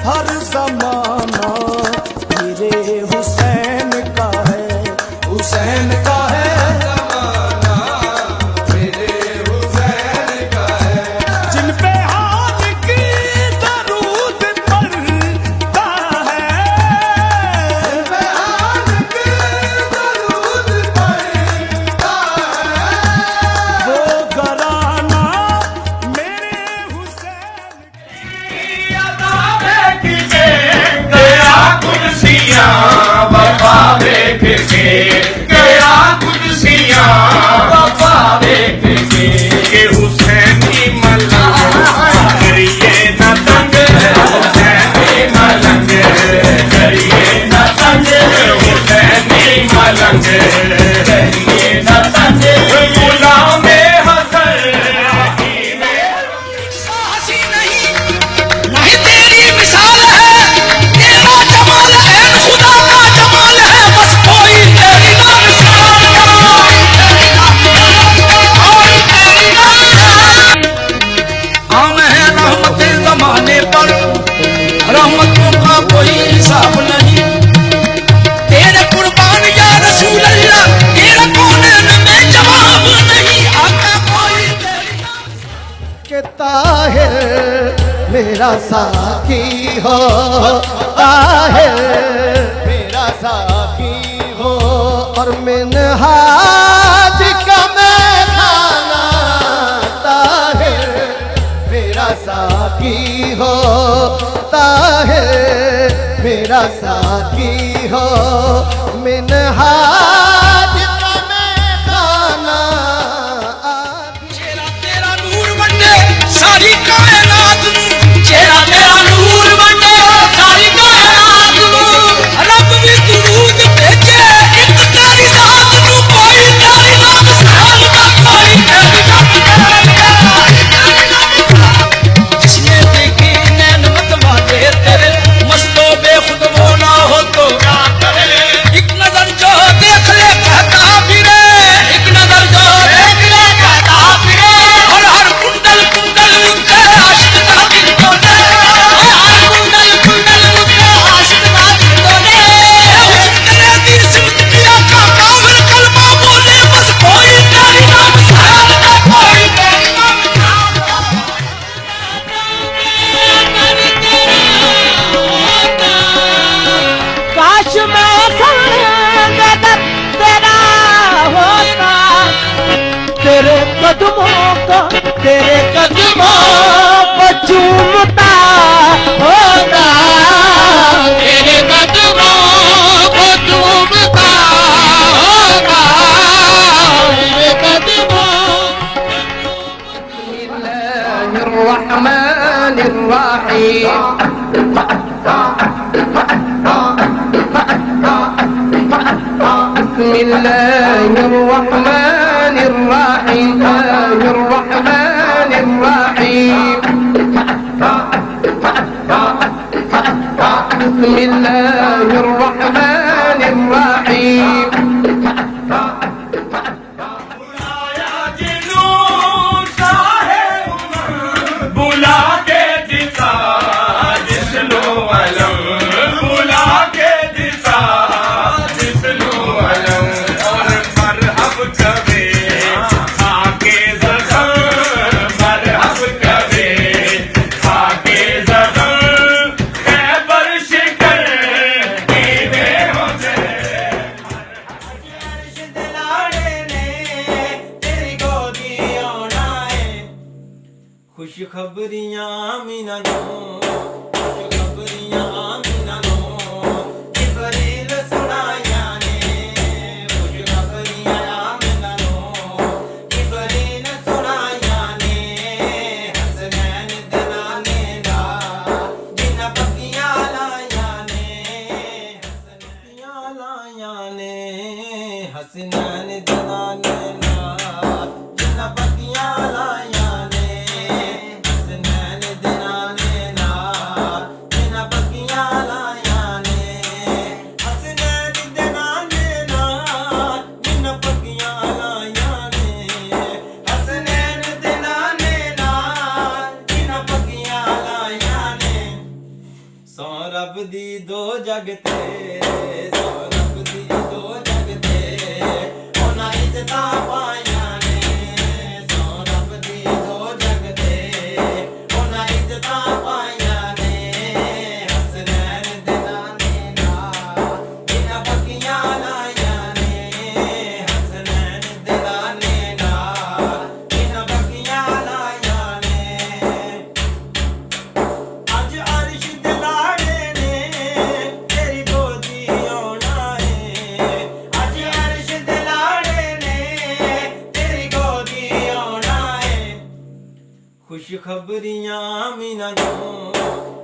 हर जमाना मेरे हुसैन का है, हुसैन का है जमाना मेरे हुसैन का है। जिन पे हाथ की दरूद पढ़ता है, जिन पे हाथ की दरूद पढ़ता है, वो घराना मेरे हुसैन वफा देख के गया कुर्सियां वफा देख के हुसैन की मलंग करिए न तंग, हुसैन की मलंग करिए न तंग, हुसैन की मलंग करिए न तंग। गुलाम हसन हंसी नहीं नहीं तेरी मिसाल है, तेरा जमाल है खुदा का जमाल है, बस कोई तेरी ना मिसाल, कोई तेरी ना मिसाल। आम है रहमतें ज़माने पर, रहमतों का कोई हिसाब नहीं। तेरे कुर्बान या रसूल अल्लाह, तेरा कौनैन में जवाब नहीं। आका कोई तेरी ना के ताहिर मेरा साथी हो, ताहिर मेरा साथी हो, और मिनहाज का मैं खाना, ताहिर मेरा साथी हो, ताहिर मेरा साथी हो, मिनहाज का मैं खाना। चेहरा तेरा नूर बने सारी कायनात नू, चेहरा तेरा नूर बने सारी कायनात नू। रब भी दुरूद भेजे एक तेरी जात नू, कोई तेरी ना मिसाल, कोई तेरी ना मिसाल। जिसने देखे नैन मत वाले तेरे, मस्तो बेखुद वो ना हो तो क्या करे। एक नजर जो देख ले कहता फिरे, एक नजर जो देख ले कहता फिरे, और हर कुंडल कुंडल उनके आशिक का दिल डोले, हर कुंडल कुंडल उनके आशिक का दिल डोले। उसने दिल सिमट किया का कामिल कलमा बोले, बस कोई तेरी ना मिसाल, कोई तेरी ना मिसाल। काश मैं संग तेरा होता, तेरे कदमों को चूमता होता, तेरे कदमों को चूमता होगा, तेरे कदमों। बिस्मिल्लाहिर्रहमानिर्रहीम, बिस्मिल्लाहिर्रहमानिर्रहीम। बुला के दिखा जिसनो अलम, बुला के दिखा जिसनो अलम, और मरहब करे आके ज़ख़म, मरहब करे आके ज़ख़म। खैबर शिकर की ਸੋ ਰੱਬ ਦੀ ਦੋ ਜਗ ਤੇ, ਸੋ ਰੱਬ ਦੀ ਦੋ ਜਗ ਤੇ ਉਹਨਾਂ ਇੱਜ਼ਤਾਂ ਪਾਈਆਂ ਨੇ, ਸੋ ਰੱਬ ਦੀ ਦੋ ਜਗ ਤੇ ਉਹਨਾਂ ਇੱਜ਼ਤਾਂ ਪਾਈਆਂ ਨੇ। ਹਸਨੈਨ ਦੇ ਨਾਨੇ ਨਾਲ ਬਿਨਾਂ ਪੱਕੀਆਂ ਲਾਈਆਂ ਨੇ, ਹਸਨੈਨ ਦੇ ਨਾਨੇ ਨਾਲ ਬਿਨਾਂ ਪੱਕੀਆਂ ਲਾਈਆਂ ਨੇ। ਅੱਜ ਅਰਸ਼ ਦੇ ਲਾੜੇ ਨੇ ਤੇਰੀ ਗੋਦੀ ਆਉਣਾ ਏ, ਅੱਜ ਅਰਸ਼ ਦੇ ਲਾੜੇ ਨੇ ਤੇਰੀ ਗੋਦੀ ਆਉਣਾ ਏ। ਖੁਸ਼ਖਬਰੀਆਂ ਮੀਨਾ ਨੂੰ